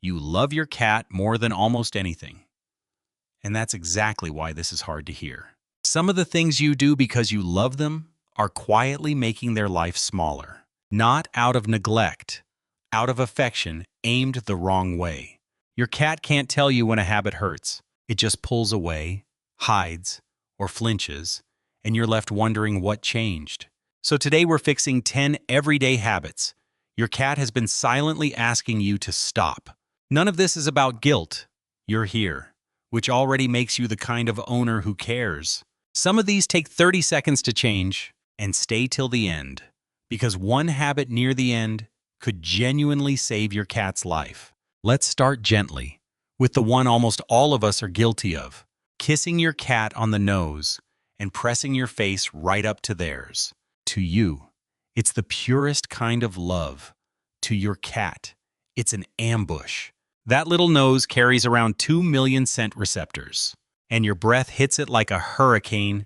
You love your cat more than almost anything. And that's exactly why this is hard to hear. Some of the things you do because you love them are quietly making their life smaller. Not out of neglect, out of affection aimed the wrong way. Your cat can't tell you when a habit hurts. It just pulls away, hides, or flinches, and you're left wondering what changed. So today we're fixing 10 everyday habits your cat has been silently asking you to stop. None of this is about guilt. You're here, which already makes you the kind of owner who cares. Some of these take 30 seconds to change, and stay till the end, because one habit near the end could genuinely save your cat's life. Let's start gently, with the one almost all of us are guilty of, kissing your cat on the nose and pressing your face right up to theirs. To you, it's the purest kind of love. To your cat, it's an ambush. That little nose carries around 2 million scent receptors, and your breath hits it like a hurricane.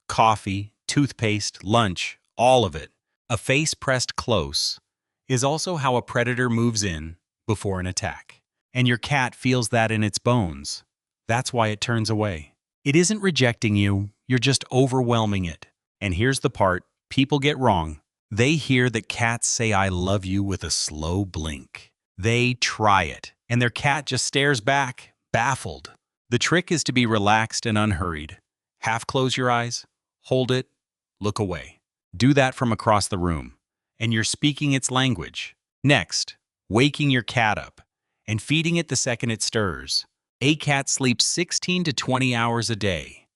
Coffee, toothpaste, lunch, all of it. A face pressed close is also how a predator moves in before an attack. And your cat feels that in its bones. That's why it turns away. It isn't rejecting you, you're just overwhelming it. And here's the part people get wrong. They hear that cats say I love you with a slow blink. They try it, and their cat just stares back, baffled. The trick is to be relaxed and unhurried. Half close your eyes, hold it, look away. Do that from across the room, and you're speaking its language. Next, waking your cat up and feeding it the second it stirs. A cat sleeps 16 to 20 hours a day.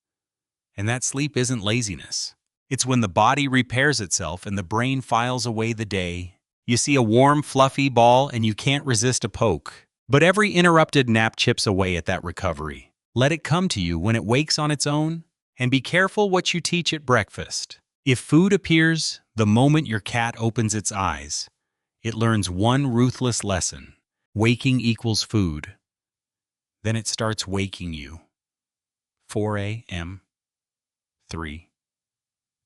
And that sleep isn't laziness. It's when the body repairs itself and the brain files away the day. You see a warm, fluffy ball and you can't resist a poke. But every interrupted nap chips away at that recovery. Let it come to you when it wakes on its own, and be careful what you teach at breakfast. If food appears the moment your cat opens its eyes, it learns one ruthless lesson. Waking equals food. Then it starts waking you. 4 a.m., 3,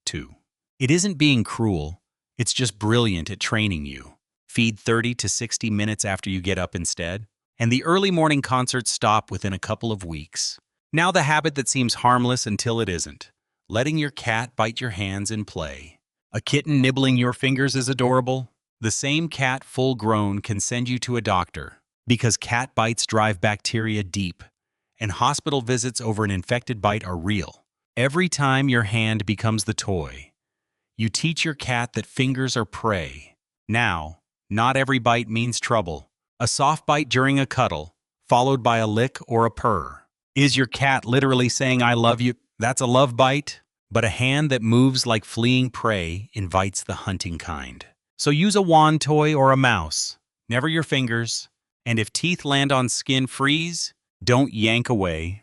2. It isn't being cruel, it's just brilliant at training you. Feed 30 to 60 minutes after you get up instead, and the early morning concerts stop within a couple of weeks. Now the habit that seems harmless until it isn't. Letting your cat bite your hands in play. A kitten nibbling your fingers is adorable. The same cat full grown can send you to a doctor, because cat bites drive bacteria deep, and hospital visits over an infected bite are real. Every time your hand becomes the toy, you teach your cat that fingers are prey. Now, not every bite means trouble. A soft bite during a cuddle, followed by a lick or a purr. Is your cat literally saying I love you? That's a love bite. But a hand that moves like fleeing prey invites the hunting kind. So use a wand toy or a mouse, never your fingers. And if teeth land on skin, freeze. Don't yank away.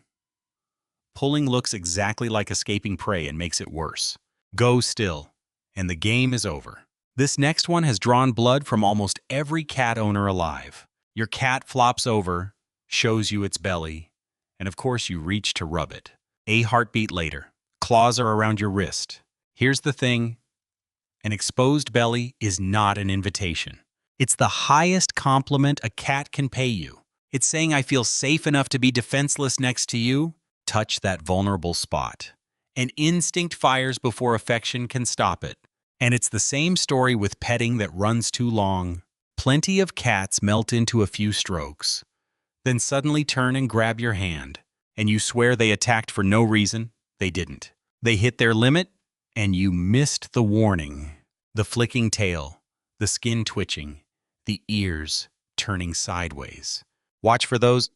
Pulling looks exactly like escaping prey and makes it worse. Go still, and the game is over. This next one has drawn blood from almost every cat owner alive. Your cat flops over, shows you its belly, and of course you reach to rub it. A heartbeat later, claws are around your wrist. Here's the thing, an exposed belly is not an invitation. It's the highest compliment a cat can pay you. It's saying I feel safe enough to be defenseless next to you. Touch that vulnerable spot. An instinct fires before affection can stop it. And it's the same story with petting that runs too long. Plenty of cats melt into a few strokes, then suddenly turn and grab your hand, and you swear they attacked for no reason. They didn't. They hit their limit, and you missed the warning. The flicking tail, the skin twitching, the ears turning sideways. Watch for those.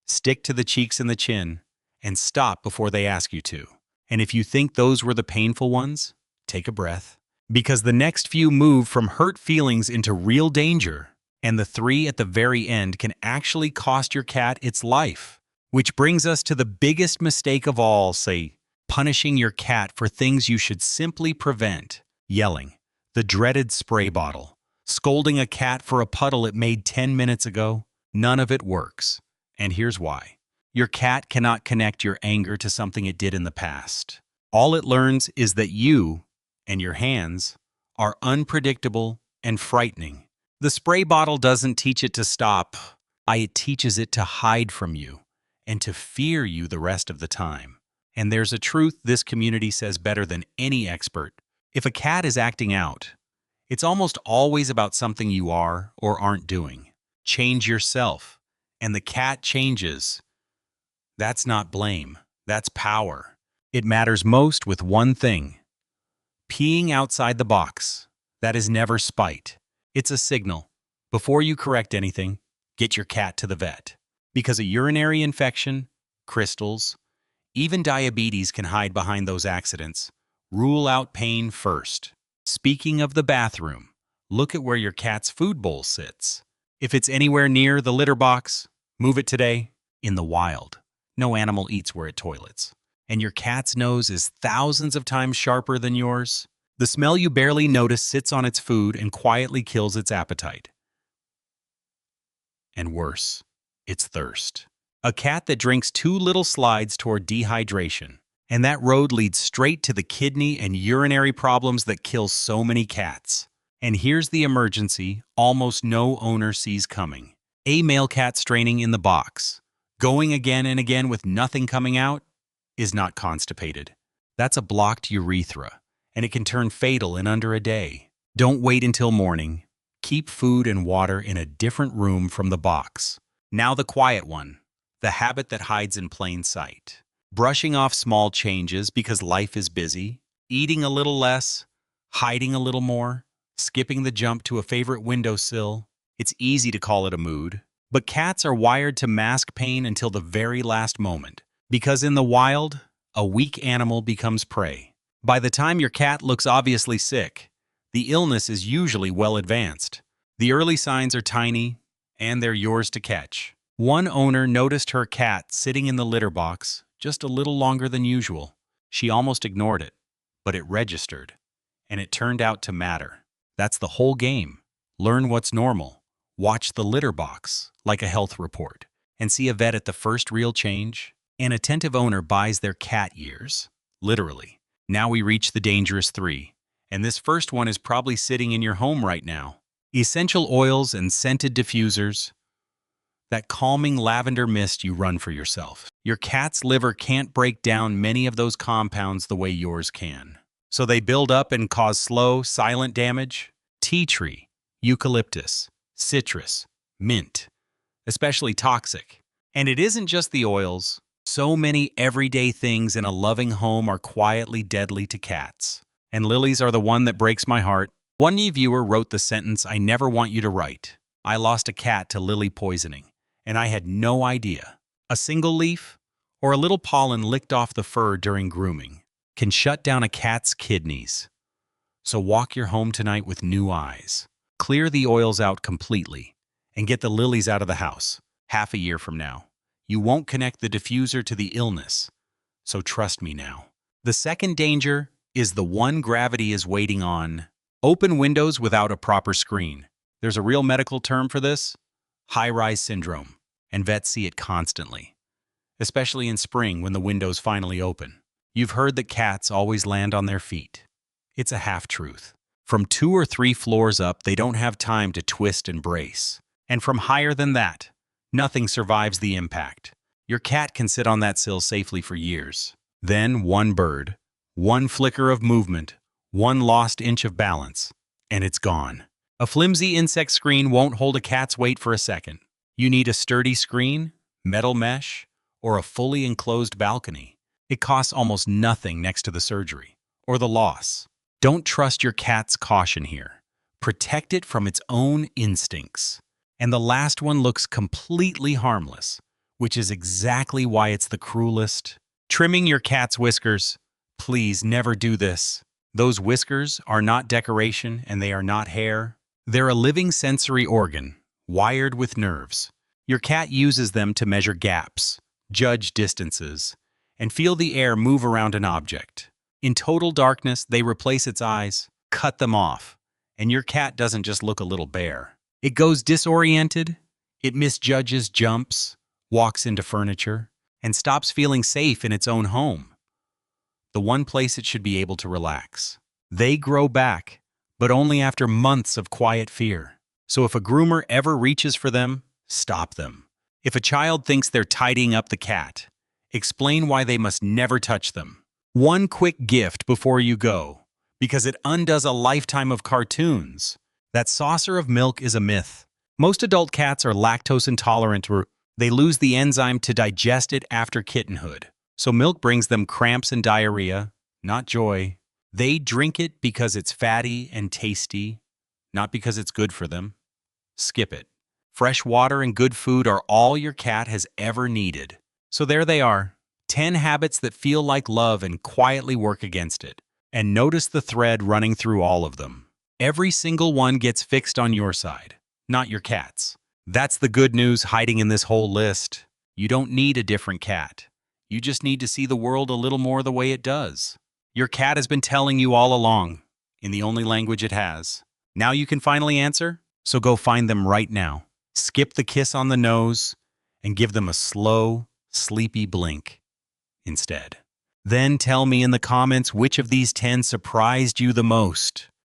Stick to the cheeks and the chin, and stop before they ask you to. And if you think those were the painful ones, take a breath. Because the next few move from hurt feelings into real danger, and the 3 at the very end can actually cost your cat its life. Which brings us to the biggest mistake of all, say, punishing your cat for things you should simply prevent. Yelling, the dreaded spray bottle, scolding a cat for a puddle it made 10 minutes ago. None of it works. And here's why. Your cat cannot connect your anger to something it did in the past. All it learns is that you and your hands are unpredictable and frightening. The spray bottle doesn't teach it to stop. It teaches it to hide from you and to fear you the rest of the time. And there's a truth this community says better than any expert. If a cat is acting out, it's almost always about something you are or aren't doing. Change yourself, and the cat changes. That's not blame, that's power. It matters most with one thing: peeing outside the box. That is never spite. It's a signal. Before you correct anything, get your cat to the vet. Because a urinary infection, crystals, even diabetes can hide behind those accidents. Rule out pain first. Speaking of the bathroom, look at where your cat's food bowl sits. If it's anywhere near the litter box, move it today. In the wild, no animal eats where it toilets. And your cat's nose is thousands of times sharper than yours. The smell you barely notice sits on its food and quietly kills its appetite. And worse, its thirst. A cat that drinks too little slides toward dehydration, and that road leads straight to the kidney and urinary problems that kill so many cats. And here's the emergency almost no owner sees coming. A male cat straining in the box, going again and again with nothing coming out, is not constipated. That's a blocked urethra, and it can turn fatal in under a day. Don't wait until morning. Keep food and water in a different room from the box. Now the quiet one, the habit that hides in plain sight. Brushing off small changes because life is busy, eating a little less, hiding a little more, skipping the jump to a favorite windowsill. It's easy to call it a mood, but cats are wired to mask pain until the very last moment. Because in the wild, a weak animal becomes prey. By the time your cat looks obviously sick, the illness is usually well advanced. The early signs are tiny, and they're yours to catch. One owner noticed her cat sitting in the litter box just a little longer than usual. She almost ignored it, but it registered, and it turned out to matter. That's the whole game. Learn what's normal. Watch the litter box, like a health report, and see a vet at the first real change. An attentive owner buys their cat years, literally. Now we reach the dangerous 3, and this first one is probably sitting in your home right now. Essential oils and scented diffusers. That calming lavender mist you run for yourself. Your cat's liver can't break down many of those compounds the way yours can. So they build up and cause slow, silent damage. Tea tree, eucalyptus, citrus, mint, especially toxic. And it isn't just the oils. So many everyday things in a loving home are quietly deadly to cats. And lilies are the one that breaks my heart. One viewer wrote the sentence I never want you to write. I lost a cat to lily poisoning, and I had no idea. A single leaf or a little pollen licked off the fur during grooming can shut down a cat's kidneys. So walk your home tonight with new eyes. Clear the oils out completely and get the lilies out of the house. Half a year from now, you won't connect the diffuser to the illness. So trust me now. The second danger is the one gravity is waiting on. Open windows without a proper screen. There's a real medical term for this: high-rise syndrome, and vets see it constantly, especially in spring when the windows finally open. You've heard that cats always land on their feet. It's a half-truth. From 2 or 3 floors up, they don't have time to twist and brace. And from higher than that, nothing survives the impact. Your cat can sit on that sill safely for years. Then one bird, one flicker of movement, one lost inch of balance, and it's gone. A flimsy insect screen won't hold a cat's weight for a second. You need a sturdy screen, metal mesh, or a fully enclosed balcony. It costs almost nothing next to the surgery or the loss. Don't trust your cat's caution here. Protect it from its own instincts. And the last one looks completely harmless, which is exactly why it's the cruelest. Trimming your cat's whiskers. Please never do this. Those whiskers are not decoration and they are not hair. They're a living sensory organ, wired with nerves. Your cat uses them to measure gaps, judge distances, and feel the air move around an object. In total darkness, they replace its eyes, cut them off, and your cat doesn't just look a little bare. It goes disoriented, it misjudges jumps, walks into furniture, and stops feeling safe in its own home, the one place it should be able to relax. They grow back, but only after months of quiet fear. So if a groomer ever reaches for them, Stop them. If a child thinks they're tidying up the cat, explain why they must never touch them. One quick gift before you go, because it undoes a lifetime of cartoons. That saucer of milk is a myth. Most adult cats are lactose intolerant or they lose the enzyme to digest it after kittenhood. So milk brings them cramps and diarrhea, not joy. They drink it because it's fatty and tasty, not because it's good for them. Skip it. Fresh water and good food are all your cat has ever needed. So there they are, 10 habits that feel like love and quietly work against it. And notice the thread running through all of them. Every single one gets fixed on your side, not your cat's. That's the good news hiding in this whole list. You don't need a different cat. You just need to see the world a little more the way it does. Your cat has been telling you all along, in the only language it has. Now you can finally answer? So go find them right now. Skip the kiss on the nose and give them a slow, sleepy blink instead. Then tell me in the comments which of these 10 surprised you the most.